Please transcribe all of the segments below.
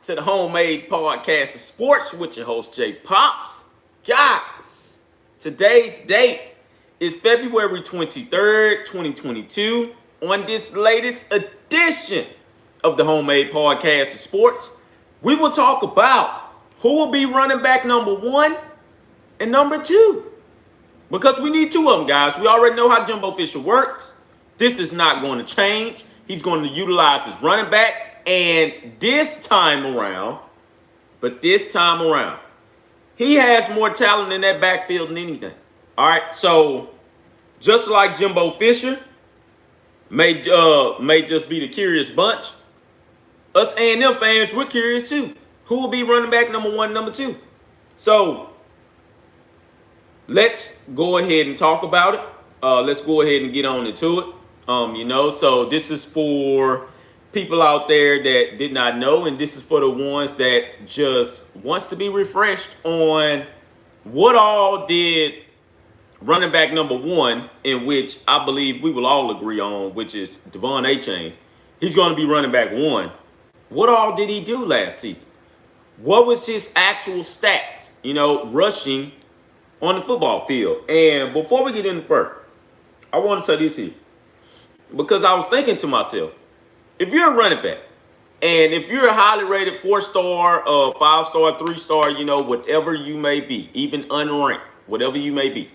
To the Homemade Podcast of Sports with your host, Jay Pops. Guys, today's date is February 23rd, 2022. On this latest edition of the Homemade Podcast of Sports, we will talk about who will be running back number one and number two. Because we need two of them, guys. We already know how Jimbo Fisher works. This is not going to change. He's going to utilize his running backs. And this time around, he has more talent in that backfield than anything. All right. So just like Jimbo Fisher may just be the curious bunch, us A&M fans, we're curious too. Who will be running back number one, number two? So let's go ahead and talk about it. Let's go ahead and get on into it. So this is for people out there that did not know, and this is for the ones that just wants to be refreshed on what all did running back number one, in which I believe we will all agree on, which is Devon Achane. He's going to be running back one. What all did he do last season? What was his actual stats, rushing on the football field? And before we get into further, I want to say this here. Because I was thinking to myself, if you're a running back, and if you're a highly rated 4-star, 5-star, 3-star, whatever you may be, even unranked, whatever you may be,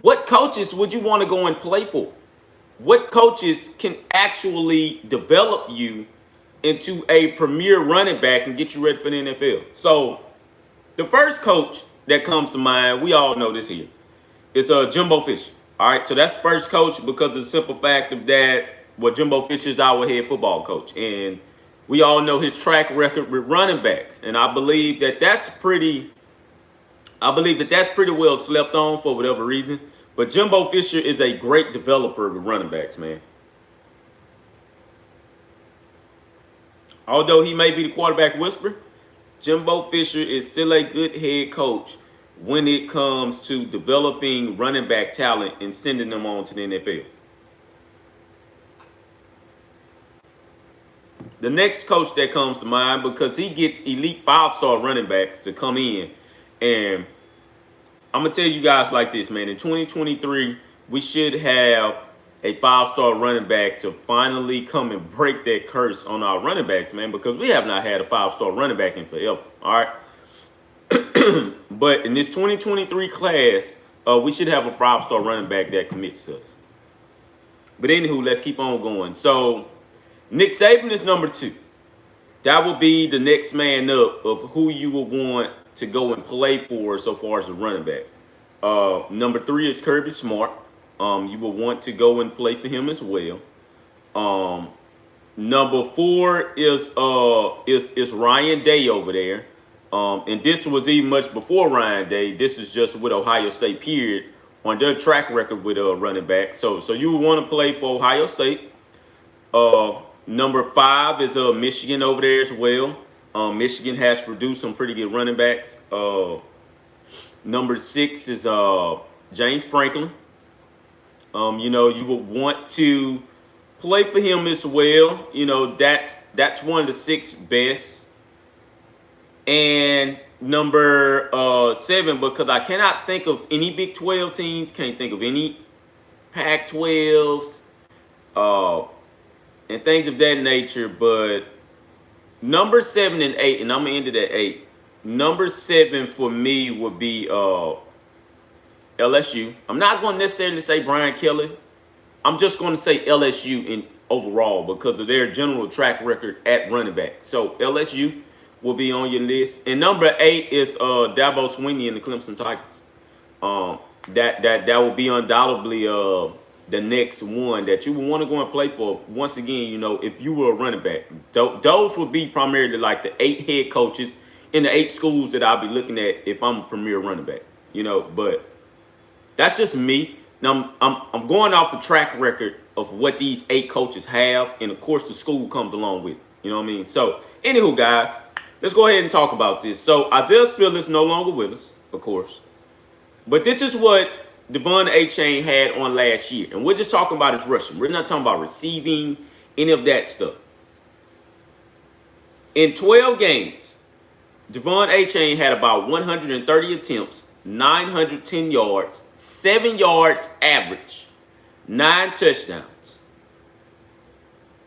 what coaches would you want to go and play for? What coaches can actually develop you into a premier running back and get you ready for the NFL? So the first coach that comes to mind, we all know this here, is Jimbo Fisher. All right, so that's the first coach because of the simple fact of that, Jimbo Fisher is our head football coach. And we all know his track record with running backs. And I believe that that's pretty well slept on for whatever reason. But Jimbo Fisher is a great developer with running backs, man. Although he may be the quarterback whisperer, Jimbo Fisher is still a good head coach when it comes to developing running back talent and sending them on to the NFL. The next coach that comes to mind, because he gets elite 5-star running backs to come in, and I'm going to tell you guys like this, man. In 2023, we should have a 5-star running back to finally come and break that curse on our running backs, man, because we have not had a 5-star running back in forever, all right? But in this 2023 class, we should have a 5-star running back that commits to us. But anywho, let's keep on going. So Nick Saban is number two. That will be the next man up of who you will want to go and play for so far as a running back. Number three is Kirby Smart. You will want to go and play for him as well. Number four is Ryan Day over there. And this was even much before Ryan Day. This is just with Ohio State, period, on their track record with running back. So you would want to play for Ohio State. Number five is Michigan over there as well. Michigan has produced some pretty good running backs. Number six is James Franklin. You would want to play for him as well. That's one of the 6 best. And number 7, because I cannot think of any Big 12 teams, can't think of any Pac-12s, and things of that nature. But number 7 and 8, and I'm going to end it at 8. Number 7 for me would be LSU. I'm not going to necessarily say Brian Kelly. I'm just going to say LSU in overall because of their general track record at running back. So LSU will be on your list. And number 8 is Dabo Swinney and the Clemson Tigers. That will be undoubtedly the next one that you would want to go and play for. Once again, if you were a running back, those would be primarily like the 8 head coaches in the 8 schools that I'll be looking at if I'm a premier running back. But that's just me. Now I'm going off the track record of what these 8 coaches have, and of course the school comes along with it. You know what I mean? So anywho, guys, let's go ahead and talk about this. So Isaiah Spiller is no longer with us, of course. But this is what Devon Achane had on last year. And we're just talking about his rushing. We're not talking about receiving, any of that stuff. In 12 games, Devon Achane had about 130 attempts, 910 yards, 7 yards average, 9 touchdowns.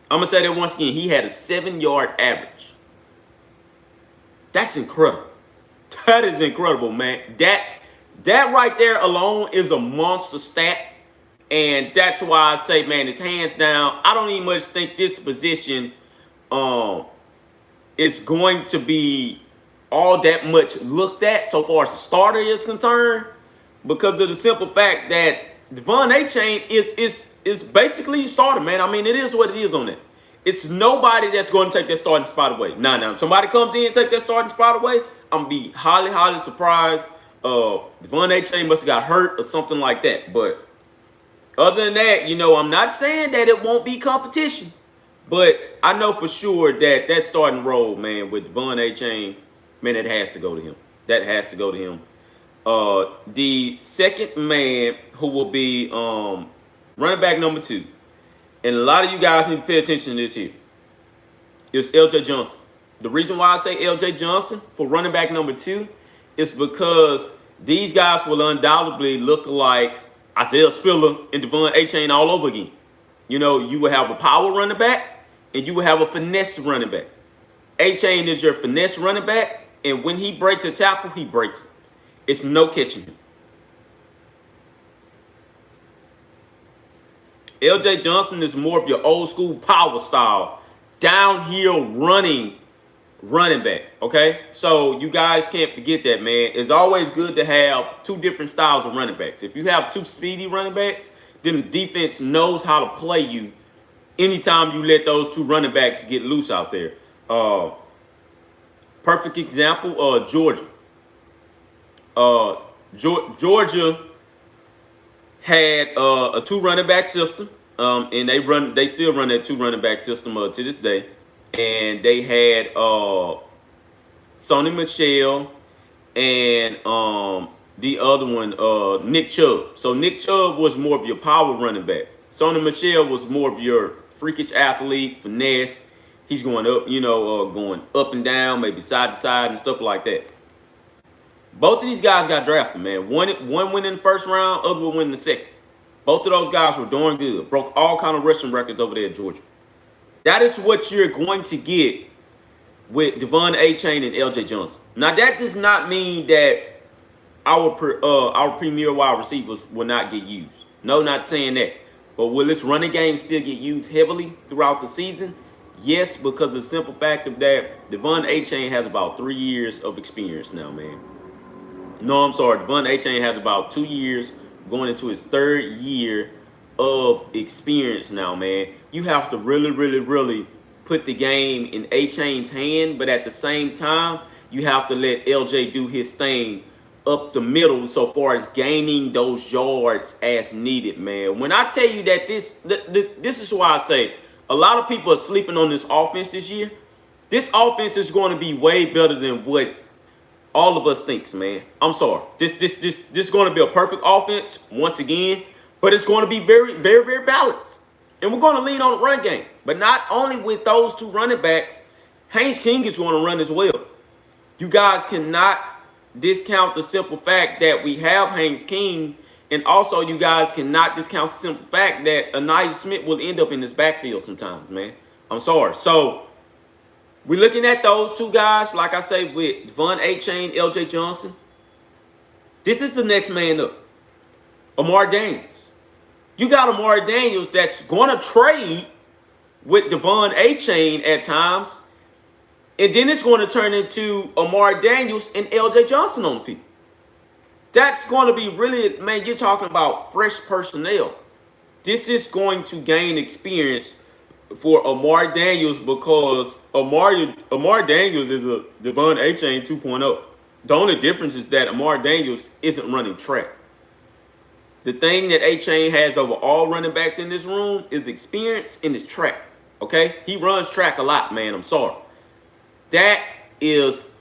I'm going to say that once again. He had a 7-yard average. That's incredible. That is incredible, man. That right there alone is a monster stat. And that's why I say, man, it's hands down. I don't even much think this position is going to be all that much looked at so far as the starter is concerned, because of the simple fact that Devon Achane is basically a starter, man. I mean, it is what it is on that. It's nobody that's going to take that starting spot away. Now, if somebody comes in and take that starting spot away, I'm going to be highly, highly surprised. Devon Achane must have got hurt or something like that. But other than that, I'm not saying that it won't be competition. But I know for sure that starting role, man, with Devon Achane, man, that has to go to him. That has to go to him. The second man who will be running back number 2, and a lot of you guys need to pay attention to this here, is L.J. Johnson. The reason why I say L.J. Johnson for running back number 2 is because these guys will undoubtedly look like Isaiah Spiller and Devon Achane all over again. You will have a power running back and you will have a finesse running back. Achane is your finesse running back, and when he breaks a tackle, he breaks it. It's no catching him. L.J. Johnson is more of your old school power style, downhill running back, okay? So you guys can't forget that, man. It's always good to have 2 different styles of running backs. If you have 2 speedy running backs, then the defense knows how to play you anytime you let those 2 running backs get loose out there. Perfect example, Georgia. Georgia had a 2 running back system, and they still run that 2 running back system to this day. And they had Sonny Michel and the other one, Nick Chubb. So Nick Chubb was more of your power running back. Sonny Michel was more of your freakish athlete, finesse. He's going up, going up and down, maybe side to side and stuff like that. Both of these guys got drafted, man. One went in the first round, other one went in the second. Both of those guys were doing good. Broke all kind of rushing records over there at Georgia. That is what you're going to get with Devon Achane and L.J. Johnson. Now, that does not mean that our premier wide receivers will not get used. No, not saying that. But will this running game still get used heavily throughout the season? Yes, because of the simple fact of that, Devon Achane has about 3 years of experience now, man. No, I'm sorry. Devon Achane has about 2 years going into his 3rd year of experience now, man. You have to really, really, really put the game in Achane's hand, but at the same time, you have to let LJ do his thing up the middle so far as gaining those yards as needed, man. When I tell you that this is why I say a lot of people are sleeping on this offense this year. This offense is going to be way better than what all of us thinks, man. I'm sorry. This is going to be a perfect offense once again, but it's going to be very, very, very balanced. And we're going to lean on the run game. But not only with those 2 running backs, Haynes King is going to run as well. You guys cannot discount the simple fact that we have Haynes King, and also you guys cannot discount the simple fact that Anaya Smith will end up in this backfield sometimes, man. I'm sorry. So we're looking at those 2 guys, like I say, with Devon Achane, L.J. Johnson. This is the next man up. Amari Daniels. You got Amari Daniels that's going to trade with Devon Achane at times. And then it's going to turn into Amari Daniels and L.J. Johnson on the field. That's going to be really, man, you're talking about fresh personnel. This is going to gain experience for Amari Daniels because Amari Daniels is a Devon Achane 2.0. The only difference is that Amari Daniels isn't running track. The thing that Achane has over all running backs in this room is experience and his track. Okay? He runs track a lot, man. I'm sorry. That is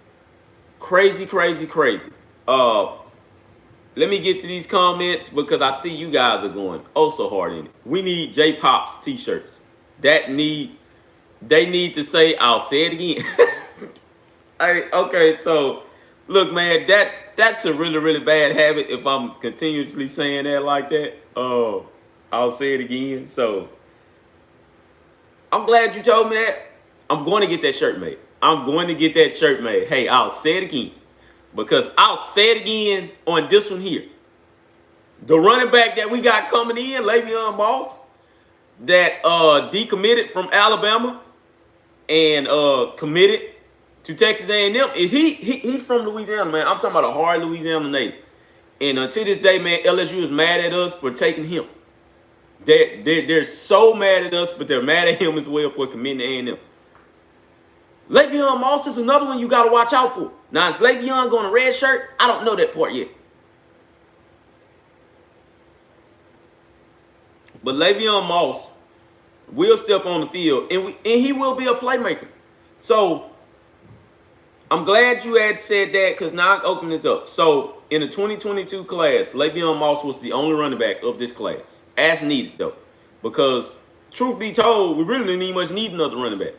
crazy, crazy, crazy. Let me get to these comments because I see you guys are going oh so hard in it. We need J-Pops t-shirts. That need They need to say, I'll say it again. Hey, okay, so look, man, that's a really, really bad habit if I'm continuously saying that like that. I'll say it again. So I'm glad you told me that. I'm going to get that shirt made. I'm going to get that shirt made. Hey, I'll say it again. Because I'll say it again on this one here. The running back that we got coming in, Le'Veon Moss, that decommitted from Alabama and committed to Texas A&M, is he's from Louisiana, man. I'm talking about a hard Louisiana native. And to this day, man, LSU is mad at us for taking him. They're so mad at us, but they're mad at him as well for committing to A&M. Le'Veon Moss is another one you got to watch out for. Now, is Le'Veon going to red shirt? I don't know that part yet. But Le'Veon Moss will step on the field, and he will be a playmaker. So I'm glad you had said that, because now I can open this up. So in the 2022 class, Le'Veon Moss was the only running back of this class, as needed though, because truth be told, we really didn't even much need another running back.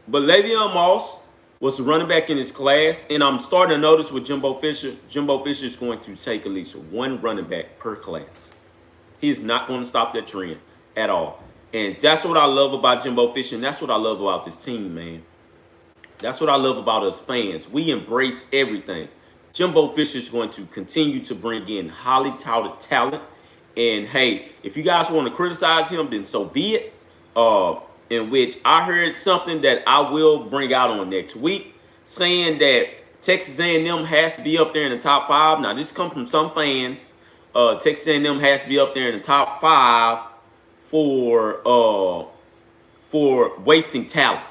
But Le'Veon Moss was the running back in his class, and I'm starting to notice with Jimbo Fisher is going to take at least one running back per class. He is not going to stop that trend at all. And that's what I love about Jimbo Fisher, and that's what I love about this team, man. That's what I love about us fans. We embrace everything. Jimbo Fisher is going to continue to bring in highly touted talent. And, hey, if you guys want to criticize him, then so be it. In which I heard something that I will bring out on next week, saying that Texas A&M has to be up there in the top 5. Now, this comes from some fans. Texas A&M has to be up there in the top 5 for wasting talent.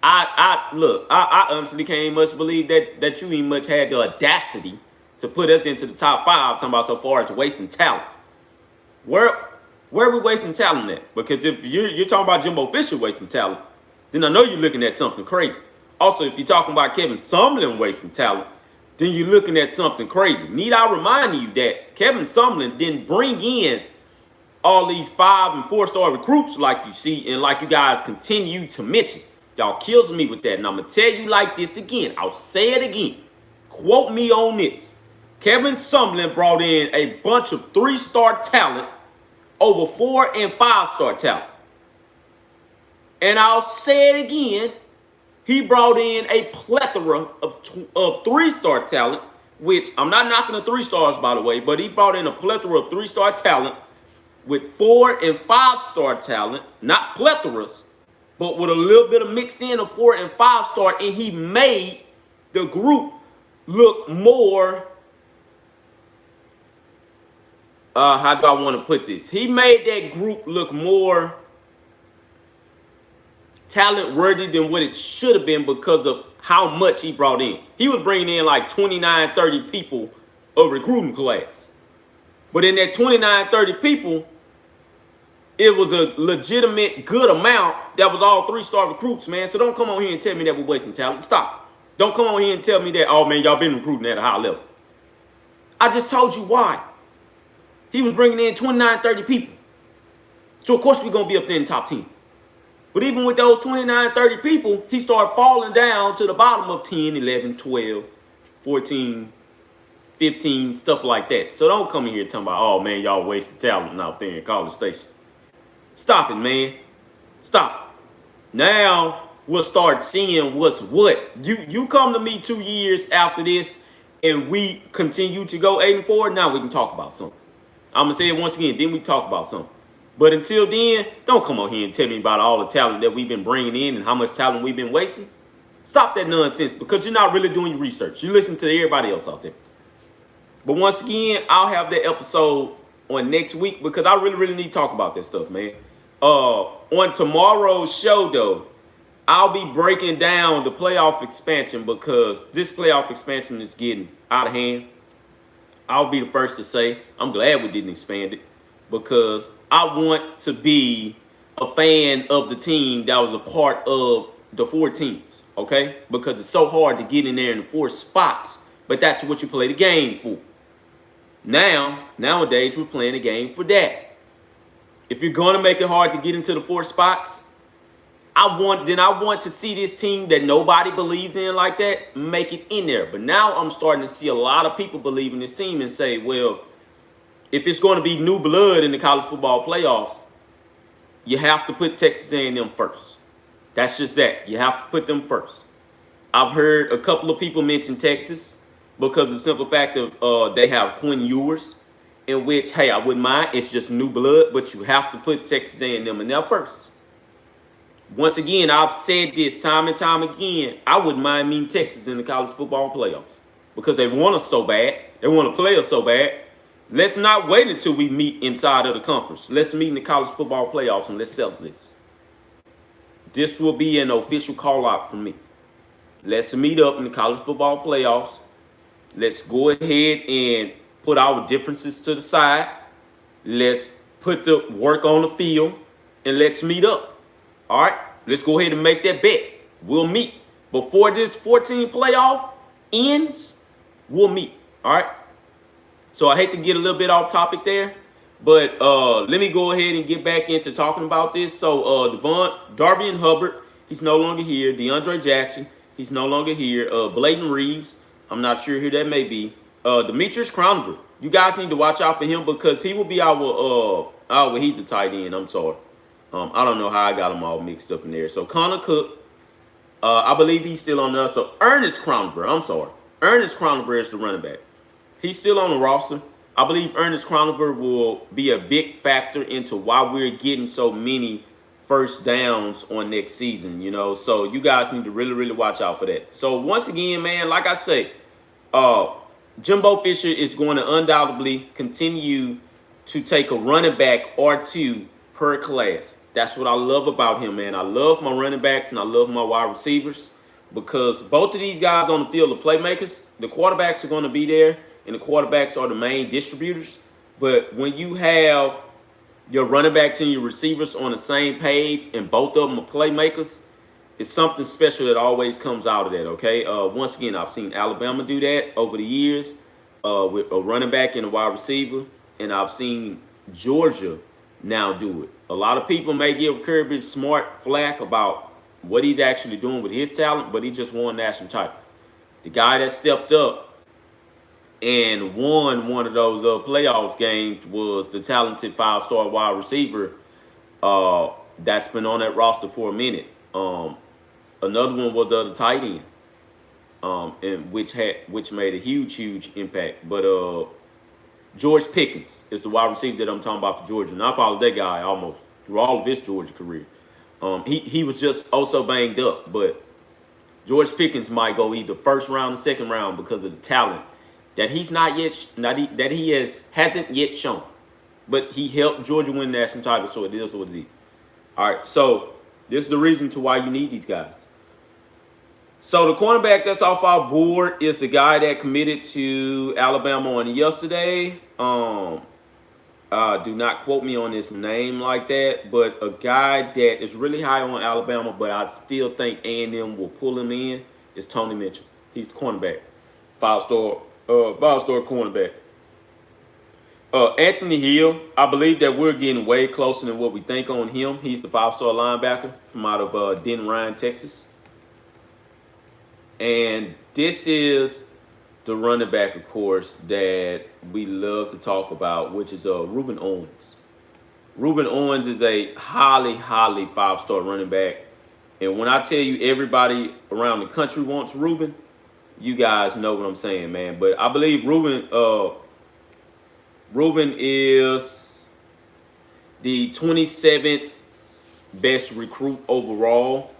I honestly can't even much believe that you even much had the audacity to put us into the top 5, talking about so far as wasting talent. Where are we wasting talent at? Because if you're talking about Jimbo Fisher wasting talent, then I know you're looking at something crazy. Also, if you're talking about Kevin Sumlin wasting talent, then you're looking at something crazy. Need I remind you that Kevin Sumlin didn't bring in all these 5- and 4-star recruits like you see and like you guys continue to mention. Y'all kills me with that. And I'm going to tell you like this again. I'll say it again. Quote me on this. Kevin Sumlin brought in a bunch of 3-star talent over 4- and 5-star talent. And I'll say it again. He brought in a plethora of 3-star talent, which I'm not knocking the 3 stars, by the way, but he brought in a plethora of 3-star talent with 4- and 5-star talent, not plethoras, but with a little bit of mix in of 4- and 5-star, and he made the group look more, how do I want to put this? He made that group look more talent worthy than what it should have been because of how much he brought in. He was bringing in like 29, 30 people of recruiting class. But in that 29, 30 people, it was a legitimate good amount that was all 3-star recruits, man. So don't come on here and tell me that we're wasting talent. Stop. Don't come on here and tell me that, oh, man, y'all been recruiting at a high level. I just told you why. He was bringing in 29, 30 people. So, of course, we're going to be up there in the top 10. But even with those 29, 30 people, he started falling down to the bottom of 10, 11, 12, 14, 15, stuff like that. So don't come in here talking about, oh, man, y'all wasting talent out there in College Station. Stop it, man. Stop. Now we'll start seeing what's what. You come to me 2 years after this and we continue to go 8-4, now we can talk about something. I'm going to say it once again, then we talk about something. But until then, don't come on here and tell me about all the talent that we've been bringing in and how much talent we've been wasting. Stop that nonsense because you're not really doing your research. You listen to everybody else out there. But once again, I'll have that episode on next week because I really need to talk about that stuff, man. On tomorrow's show, though, I'll be breaking down the playoff expansion because this playoff expansion is getting out of hand. I'll be the first to say I'm glad we didn't expand it because I want to be a fan of the team that was a part of the 4 teams, okay? Because it's so hard to get in there in the 4 spots, but that's what you play the game for. Nowadays, we're playing a game for that. If you're going to make it hard to get into the 4 spots, I want to see this team that nobody believes in like that make it in there. But now I'm starting to see a lot of people believe in this team and say, well, if it's going to be new blood in the college football playoffs, you have to put Texas A&M first. That's just that. You have to put them first. I've heard a couple of people mention Texas because of the simple fact of they have Quinn Ewers, in which, hey, I wouldn't mind. It's just new blood, but you have to put Texas A&M in there first. Once again, I've said this time and time again. I wouldn't mind meeting Texas in the college football playoffs because they want us so bad. They want to play us so bad. Let's not wait until we meet inside of the conference. Let's meet in the college football playoffs and let's settle this. This will be an official call out from me. Let's meet up in the college football playoffs. Let's go ahead and put our differences to the side. Let's put the work on the field and let's meet up. All right, let's go ahead and make that bet. We'll meet. Before this 14 playoff ends, we'll meet. All right. So I hate to get a little bit off topic there, but let me go ahead and get back into talking about this. So Darvian Hubbard, he's no longer here. DeAndre Jackson, he's no longer here. Bladen Reeves, I'm not sure who that may be. Demetrius Crowniger, you guys need to watch out for him because he will be he's a tight end. I'm sorry. I don't know how I got them all mixed up in there. So Connor Cook, I believe he's still on there. So Ernest Crowniger, I'm sorry. Ernest Crowniger is the running back. He's still on the roster. I believe Ernest Crowniger will be a big factor into why we're getting so many first downs on next season, you know. So you guys need to really, really watch out for that. So once again, man, like I say, Jimbo Fisher is going to undoubtedly continue to take a running back or two per class. That's what I love about him, man. I love my running backs and I love my wide receivers because both of these guys on the field are playmakers. The quarterbacks are going to be there, and the quarterbacks are the main distributors. But when you have your running backs and your receivers on the same page and both of them are playmakers, it's something special that always comes out of that, okay? Once again, I've seen Alabama do that over the years with a running back and a wide receiver, and I've seen Georgia now do it. A lot of people may give Kirby Smart flack about what he's actually doing with his talent, but he just won national title. The guy that stepped up and won one of those playoffs games was the talented five-star wide receiver that's been on that roster for a minute. Another one was the tight end, and which made a huge impact. But George Pickens is the wide receiver that I'm talking about for Georgia. And I followed that guy almost through all of his Georgia career. He was just also banged up, but George Pickens might go either first round or second round because of the talent that hasn't yet shown. But he helped Georgia win the national title, so it is what it is. All right, so this is the reason to why you need these guys. So the cornerback that's off our board is the guy that committed to Alabama on yesterday. Do not quote me on his name like that, but a guy that is really high on Alabama, but I still think A&M will pull him in, is Tony Mitchell. He's the cornerback, five-star cornerback. Anthony Hill, I believe that we're getting way closer than what we think on him. He's the five-star linebacker from out of Den Ryan, Texas. And this is the running back, of course, that we love to talk about, which is Reuben Owens. Reuben Owens is a highly five-star running back. And when I tell you everybody around the country wants Reuben, you guys know what I'm saying, man. But I believe Reuben is the 27th best recruit overall.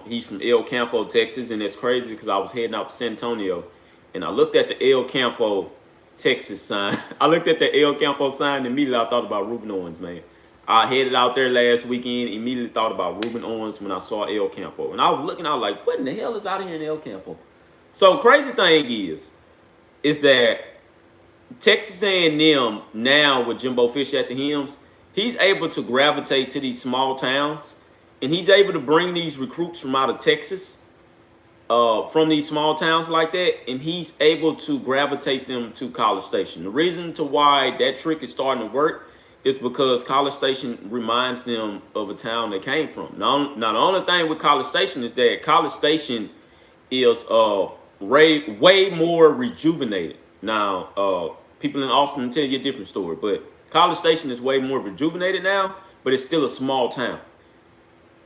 He's from El Campo, Texas, and it's crazy because I was heading out to San Antonio, and I looked at the El Campo, Texas sign. I looked at the El Campo sign, and immediately I thought about Reuben Owens, man. I headed out there last weekend, immediately thought about Reuben Owens when I saw El Campo. And I was looking out like, what in the hell is out here in El Campo? So crazy thing is that Texas A&M now with Jimbo Fisher at the helms, he's able to gravitate to these small towns. And he's able to bring these recruits from out of Texas, from these small towns like that, and he's able to gravitate them to College Station. The reason to why that trick is starting to work It's because College Station reminds them of a town they came from. Now the only thing with College Station is that College Station is way more rejuvenated. Now, people in Austin will tell you a different story, but College Station is way more rejuvenated now, but it's still a small town.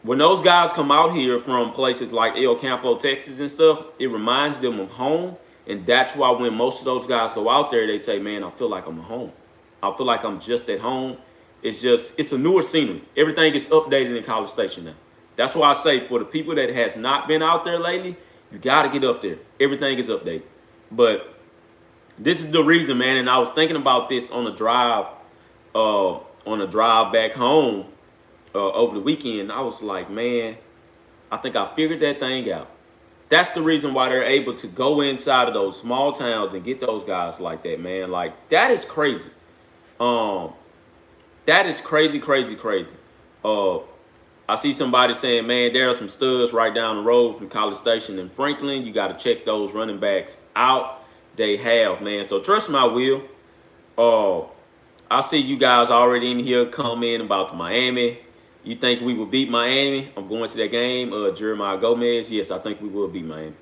When those guys come out here from places like El Campo, Texas and stuff, it reminds them of home. And that's why when most of those guys go out there, they say, man, I feel like I'm at home. I feel like I'm just at home. It's a newer scenery. Everything is updated in College Station now. That's why I say for the people that has not been out there lately, you got to get up there. Everything is updated. But this is the reason, man. And I was thinking about this on a drive back home over the weekend. I was like, man, I think I figured that thing out. That's the reason why they're able to go inside of those small towns and get those guys like that, man. Like, that is crazy. That is crazy, crazy, crazy. I see somebody saying, man, there are some studs right down the road from College Station in Franklin. You got to check those running backs out. They have, man. So trust my will. I see you guys already in here comment about the Miami. You think we will beat Miami? I'm going to that game. Jeremiah Gomez. Yes, I think we will beat Miami.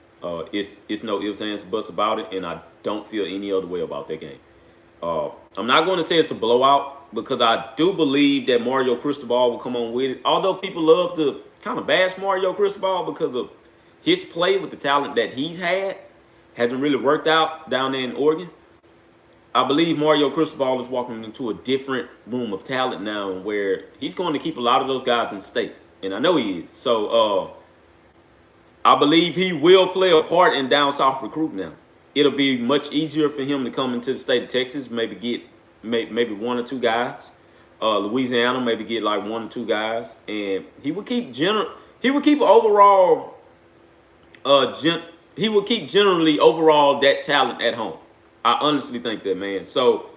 It's no ifs, ands, buts about it, and I don't feel any other way about that game. I'm not going to say it's a blowout because I do believe that Mario Cristobal will come on with it. Although people love to kind of bash Mario Cristobal because of his play with the talent that he's had, hasn't really worked out down there in Oregon. I believe Mario Cristobal is walking into a different room of talent now where he's going to keep a lot of those guys in state. And I know he is. So I believe he will play a part in down south recruiting now. It'll be much easier for him to come into the state of Texas, maybe get maybe one or two guys. Louisiana, maybe get like one or two guys. And he would keep generally overall that talent at home. I honestly think that, man. So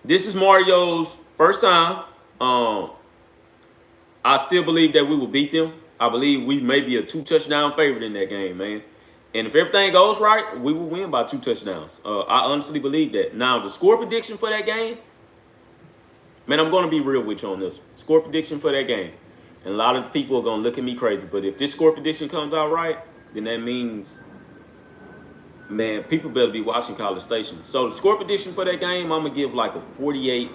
this is Mario's first time. I still believe that we will beat them. I believe we may be a 2-touchdown favorite in that game, man. And if everything goes right, we will win by 2 touchdowns. I honestly believe that. Now, the score prediction for that game, man, I'm going to be real with you on this. Score prediction for that game. And a lot of people are going to look at me crazy. But if this score prediction comes out right, then that means, man, people better be watching College Station. So the score prediction for that game, I'm going to give like a 48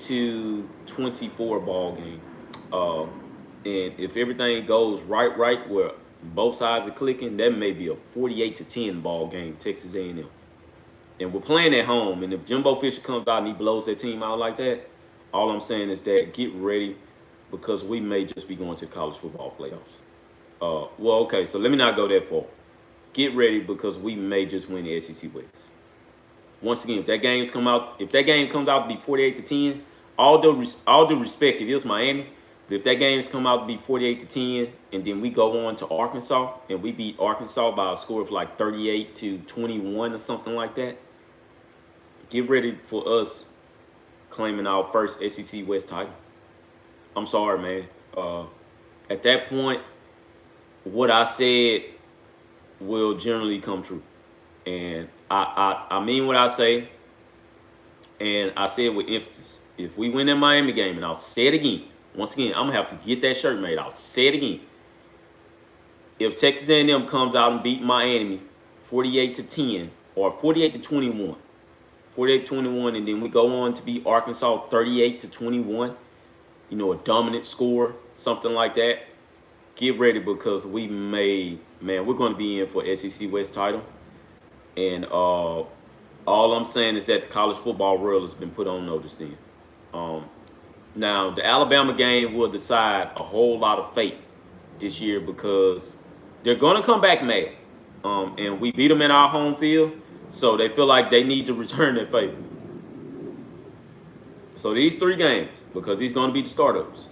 to 24 ball game. And if everything goes right, where both sides are clicking, that may be a 48 to 10 ball game, Texas A&M. And we're playing at home. And if Jimbo Fisher comes out and he blows that team out like that, all I'm saying is that get ready because we may just be going to the college football playoffs. Well, okay, so let me not go that far. Get ready because we may just win the SEC West. Once again, if that game comes out to be 48 to 10, all due respect, it is Miami. But if that game's come out to be 48 to 10, and then we go on to Arkansas and we beat Arkansas by a score of like 38 to 21 or something like that, get ready for us claiming our first SEC West title. I'm sorry, man. At that point, what I said will generally come true. And I mean what I say, and I say it with emphasis. If we win that Miami game, and I'll say it again, once again, I'm going to have to get that shirt made. I'll say it again. If Texas A&M comes out and beat Miami 48 to 10 or 48 to 21, 48 to 21, and then we go on to beat Arkansas 38 to 21, a dominant score, something like that, get ready because we're going to be in for SEC West title. And all I'm saying is that the college football world has been put on notice then. Now, the Alabama game will decide a whole lot of fate this year because they're going to come back mad. And we beat them in our home field, so they feel like they need to return that favor. So these 3 games, because these going to be the startups.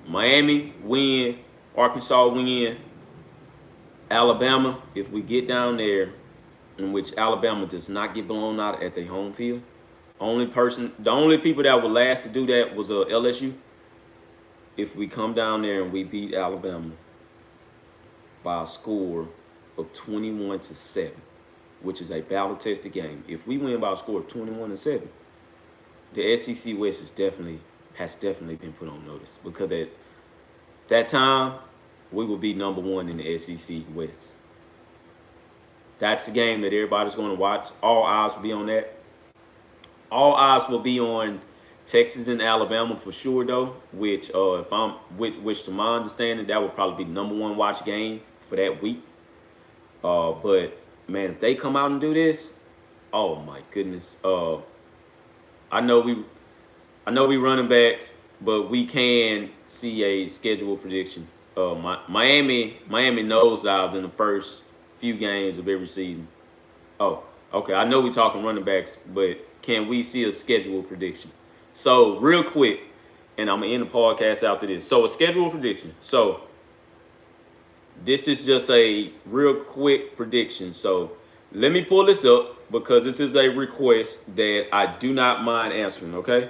Miami, win. Arkansas, win. Alabama, if we get down there, in which Alabama does not get blown out at their home field. The only people that were last to do that was LSU. If we come down there and we beat Alabama by a score of 21 to 7, which is a battle-tested game. If we win by a score of 21 to 7, the SEC West has definitely been put on notice because at that time we will be number one in the SEC West. That's the game that everybody's going to watch. All eyes will be on that. All eyes will be on Texas and Alabama for sure, though. Which to my understanding, that would probably be the number one watch game for that week. But man, if they come out and do this, oh my goodness. I know we running backs, but we can see a schedule prediction. Miami nosedived in the first few games of every season. Oh, okay. I know we're talking running backs, but can we see a schedule prediction? So real quick, and I'm gonna end the podcast after this. So a schedule prediction. So this is just a real quick prediction. So let me pull this up because this is a request that I do not mind answering. Okay,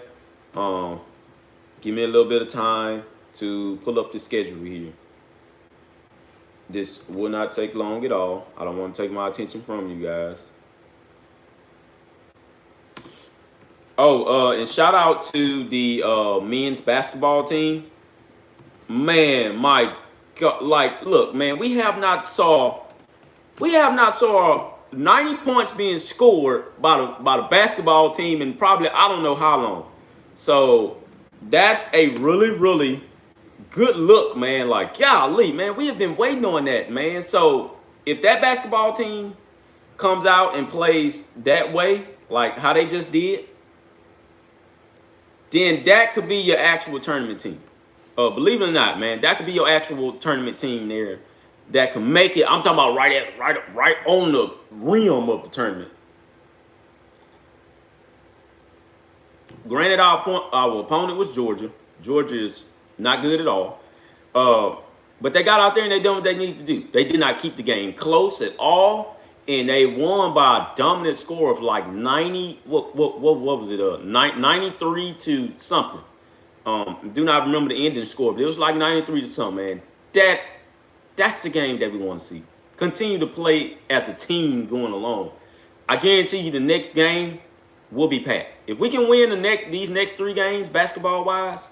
give me a little bit of time to pull up the schedule here. This will not take long at all. I don't want to take my attention from you guys. Oh, and shout out to the men's basketball team. Man, my God, like, look, man, we have not saw 90 points being scored by the basketball team in probably I don't know how long. So that's a really, really good look, man. Like, golly, man, we have been waiting on that, man. So if that basketball team comes out and plays that way, like how they just did, then that could be your actual tournament team. Believe it or not, man, that could be your actual tournament team there that can make it. I'm talking about right on the rim of the tournament. Granted, our opponent was Georgia. Georgia is not good at all. But they got out there and they done what they needed to do. They did not keep the game close at all. And they won by a dominant score of like 90. What was it? 93 to something. Do not remember the ending score, but it was like 93 to something, man. That's the game that we want to see. Continue to play as a team going along. I guarantee you the next game will be packed. If we can win these next 3 games, basketball-wise,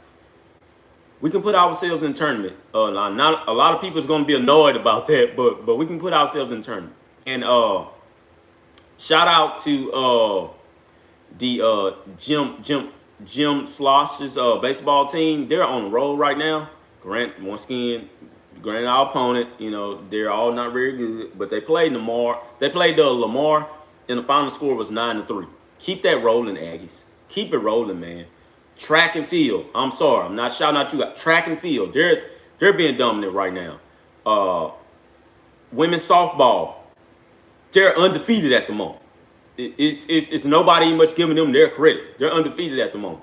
we can put ourselves in the tournament. Not a lot of people is going to be annoyed about that, but we can put ourselves in the tournament. And shout out to the Jim Slosh's baseball team. They're on the roll right now. Granted, our opponent, they're all not very good, but they played Lamar. They played Lamar, and the final score was 9-3. Keep that rolling, Aggies. Keep it rolling, man. Track and field. I'm sorry, I'm not shouting out you. Track and field. They're being dominant right now. Women's softball. They're undefeated at the moment. It's nobody much giving them their credit. They're undefeated at the moment.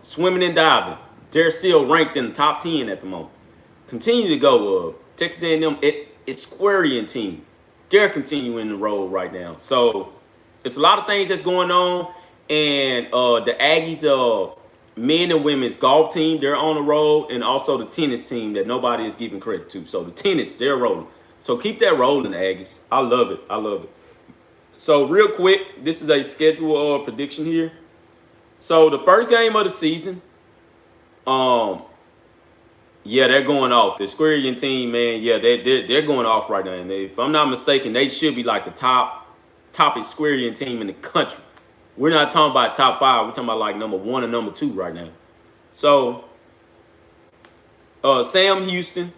Swimming and diving. They're still ranked in the top 10 at the moment. Continue to go. Texas A&M, it's Squarian team. They're continuing to roll right now. So it's a lot of things that's going on. And the Aggies, men and women's golf team, they're on the roll. And also the tennis team that nobody is giving credit to. So the tennis, they're rolling. So keep that rolling, Aggies. I love it. So real quick, this is a schedule prediction here. So the first game of the season, yeah, they're going off. The Squarian team, man, yeah, they're going off right now. And if I'm not mistaken, they should be like the top Squarian team in the country. We're not talking about top 5. We're talking about like number 1 and number 2 right now. So Sam Houston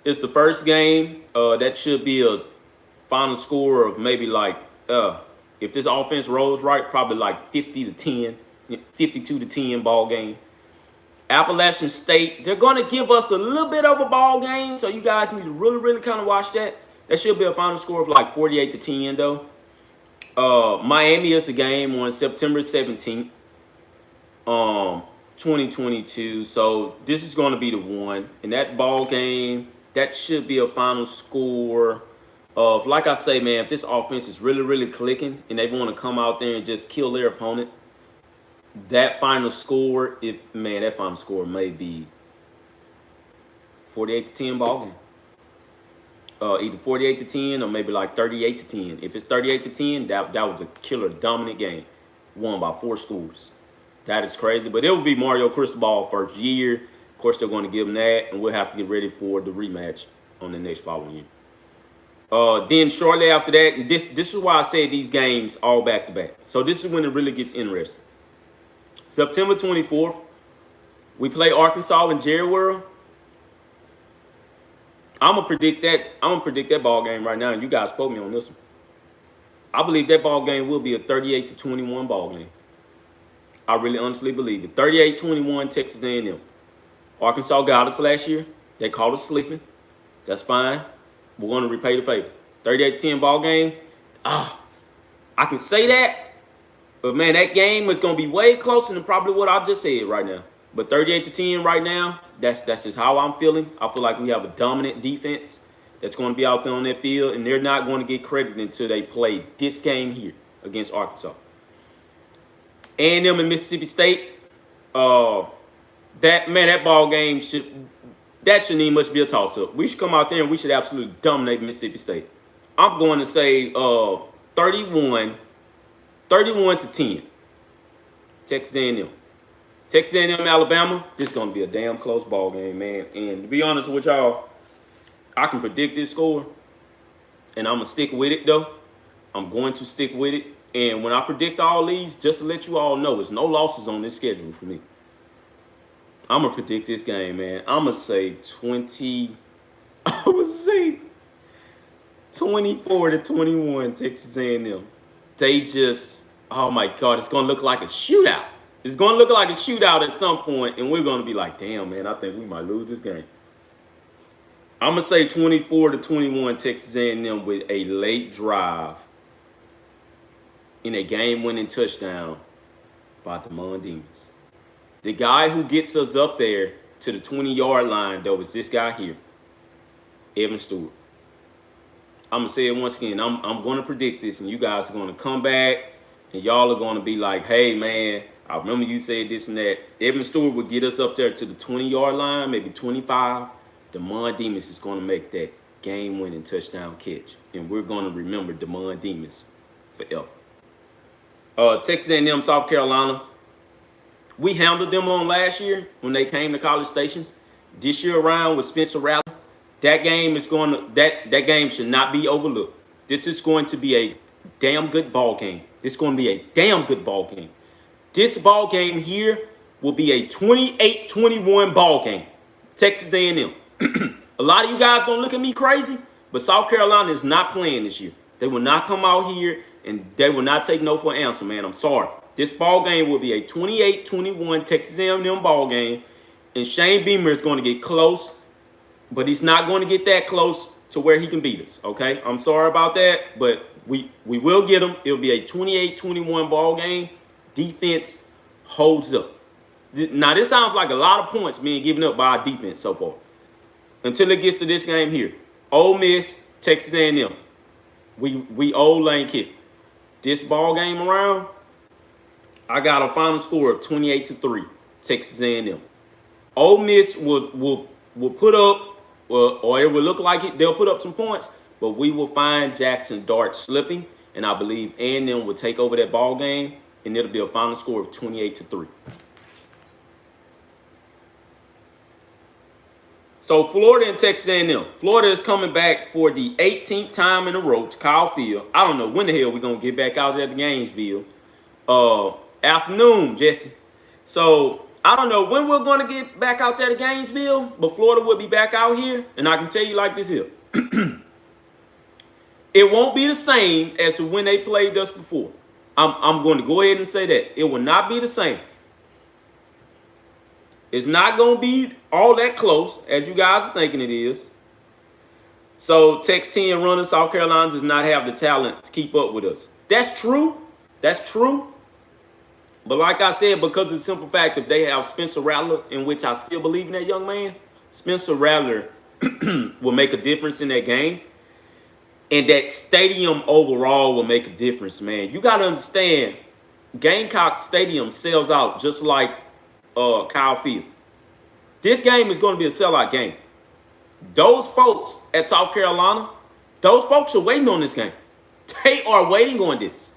is the first game. That should be a final score of maybe like if this offense rolls right, probably like 50-10, 52-10 ball game. Appalachian State, they're going to give us a little bit of a ball game, so you guys need to really, really kind of watch that. That should be a final score of like 48-10, though. Miami is the game on September 17th, 2022. So this is going to be the one. In that ball game, that should be a final score of, like I say, man, if this offense is really, really clicking and they want to come out there and just kill their opponent, that final score, that final score may be 48-10 ball game. Either 48-10 or maybe like 38-10. If it's 38-10, that was a killer dominant game, won by 4 scores. That is crazy. But it will be Mario Cristobal first year. Of course, they're going to give him that, and we'll have to get ready for the rematch on the next following year. Then shortly after that, and this is why I said these games all back to back. So this is when it really gets interesting. September 24th, we play Arkansas in Jerry World. I'm gonna predict that ball game right now, and you guys quote me on this one. I believe that ball game will be a 38-21 ball game. I really honestly believe it. 38-21 Texas A&M. Arkansas got us last year. They called us sleeping. That's fine. We're going to repay the favor. 38-10 ball game. I can say that, but man, that game is going to be way closer than probably what I just said right now. But 38-10 right now, that's just how I'm feeling. I feel like we have a dominant defense that's going to be out there on that field, and they're not going to get credit until they play this game here against Arkansas. A&M and Mississippi State, that ball game shouldn't even much be a toss-up. We should come out there and we should absolutely dominate Mississippi State. I'm going to say 31-10. Texas A&M. Texas A&M, Alabama, this is going to be a damn close ball game, man. And to be honest with y'all, I can predict this score, and I'm going to stick with it, though. I'm going to stick with it. And when I predict all these, just to let you all know, there's no losses on this schedule for me. I'm going to predict this game, man. I'm going to say 24-21 Texas A&M. They just, oh my God, it's going to look like a shootout. It's going to look like a shootout at some point, and we're going to be like, damn, man, I think we might lose this game. I'm going to say 24-21 Texas A&M with a late drive in a game-winning touchdown by Demond Demas. The guy who gets us up there to the 20-yard line, though, is this guy here, Evan Stewart. I'm going to say it once again. I'm going to predict this, and you guys are going to come back, and y'all are going to be like, hey, man, I remember you said this and that. Evan Stewart would get us up there to the 20-yard line, maybe 25. Demond Demas is going to make that game-winning touchdown catch, and we're going to remember Demond Demas forever. Texas A&M, South Carolina. We handled them on last year when they came to College Station. This year around with Spencer Rattler, that game should not be overlooked. This is going to be a damn good ball game. This is going to be a damn good ball game. This ball game here will be a 28-21 ball game. Texas A&M. A lot of you guys going to look at me crazy, but South Carolina is not playing this year. They will not come out here, and they will not take no for an answer, man. I'm sorry. This ball game will be a 28-21 Texas A&M ball game, and Shane Beamer is going to get close, but he's not going to get that close to where he can beat us, okay? I'm sorry about that, but we will get him. It'll be a 28-21 ball game. Defense holds up. Now, this sounds like a lot of points being given up by our defense so far. Until it gets to this game here. Ole Miss, Texas A&M. We owe Lane Kiffin. This ball game around, I got a final score of 28-3, Texas A&M. Ole Miss will put up, or it will look like it. They'll put up some points, but we will find Jackson Dart slipping, and I believe A&M will take over that ball game, and it'll be a final score of 28-3. So Florida and Texas A&M. Florida is coming back for the 18th time in a row to Kyle Field. I don't know when the hell we're going to get back out there to Gainesville. Afternoon, Jesse. So I don't know when we're going to get back out there to Gainesville, but Florida will be back out here. And I can tell you like this here. It won't be the same as to when they played us before. I'm going to go ahead and say that. It will not be the same. It's not going to be all that close as you guys are thinking it is. So Texas 10 running, South Carolina does not have the talent to keep up with us. That's true. That's true. But like I said, because of the simple fact that they have Spencer Rattler, in which I still believe in that young man, Spencer Rattler will make a difference in that game. And that stadium overall will make a difference, man. You got to understand, Gamecock Stadium sells out just like Kyle Field. This game is going to be a sellout game. Those folks at South Carolina, those folks are waiting on this game. They are waiting on this.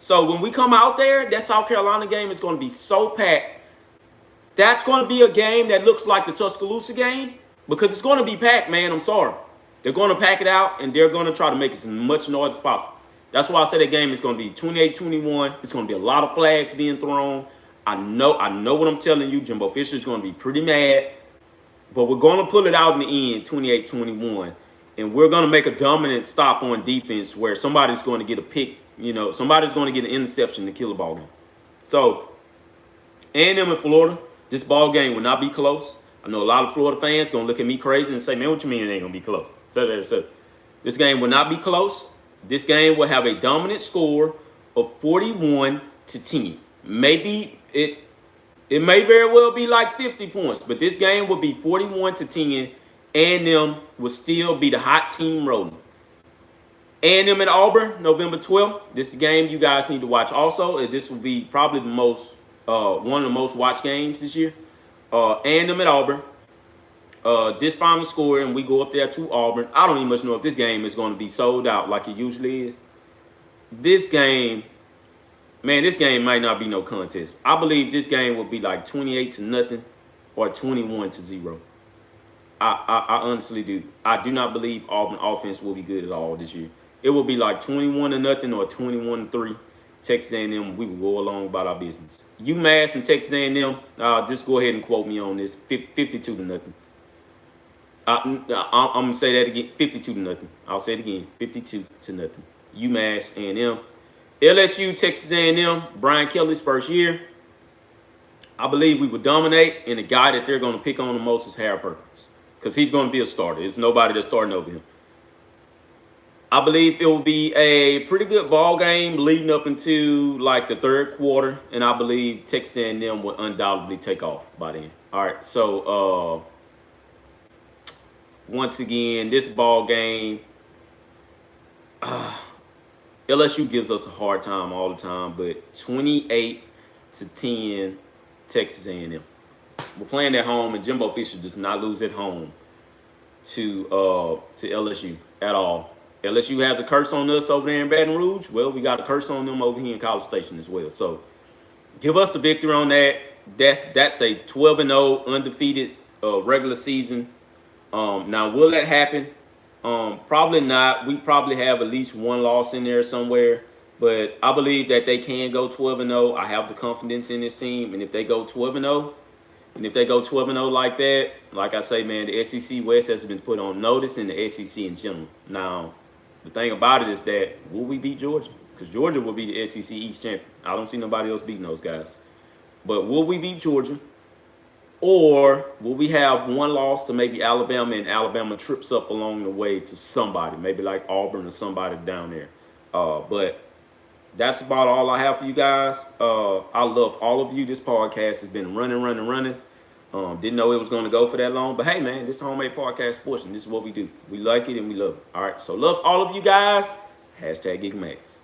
So when we come out there, that South Carolina game is going to be so packed. That's going to be a game that looks like the Tuscaloosa game because it's going to be packed, man. I'm sorry. They're going to pack it out, and they're going to try to make as much noise as possible. That's why I said that game is going to be 28-21. It's going to be a lot of flags being thrown. I know what I'm telling you. Jimbo Fisher's going to be pretty mad, but we're going to pull it out in the end, 28-21, and we're going to make a dominant stop on defense where somebody's going to get a pick. Somebody's going to get an interception to kill a ball game. So, A&M in Florida, this ball game will not be close. I know a lot of Florida fans going to look at me crazy and say, man, what you mean it ain't going to be close? So, this game will not be close. This game will have a dominant score of 41-10. Maybe it may very well be like 50 points, but this game will be 41-10. A&M will still be the hot team rolling. A&M at Auburn, November 12th. This is the game you guys need to watch also. This will be probably the most one of the most watched games this year. A&M at Auburn. This final score, and we go up there to Auburn. I don't even much know if this game is going to be sold out like it usually is. This game, man, this game might not be no contest. I believe this game will be like 28-0 or 21-0. I honestly do. I do not believe Auburn offense will be good at all this year. It will be like 21-0 or 21-3. Texas A&M, we will go along about our business. UMass and Texas A&M, just go ahead and quote me on this, 52-0. I'm gonna say that again, 52-0. I'll say it again, 52-0. UMass A&M, LSU, Texas A&M. Brian Kelly's first year. I believe we will dominate, and the guy that they're gonna pick on the most is Harry Perkins because he's gonna be a starter. There's nobody that's starting over him. I believe it will be a pretty good ball game leading up into like the third quarter, and I believe Texas A&M will undoubtedly take off by then. All right, so once again, this ball game, LSU gives us a hard time all the time, but 28-10, Texas A&M. We're playing at home, and Jimbo Fisher does not lose at home to LSU at all. LSU has a curse on us over there in Baton Rouge. Well, we got a curse on them over here in College Station as well. So give us the victory on that. That's a 12-0 undefeated regular season. Now, will that happen? Probably not. We probably have at least one loss in there somewhere. But I believe that they can go 12-0. I have the confidence in this team. And if they go 12-0, like that, like I say, man, the SEC West has been put on notice and the SEC in general. Now, the thing about it is that will we beat Georgia? Because Georgia will be the SEC East champion. I don't see nobody else beating those guys. But will we beat Georgia? Or will we have one loss to maybe Alabama, and Alabama trips up along the way to somebody, maybe like Auburn or somebody down there? But that's about all I have for you guys. I love all of you. This podcast has been running. Didn't know it was going to go for that long. But, hey, man, this is Homemade Podcast Sports, and this is what we do. We like it and we love it. All right, so love all of you guys. #GigMax.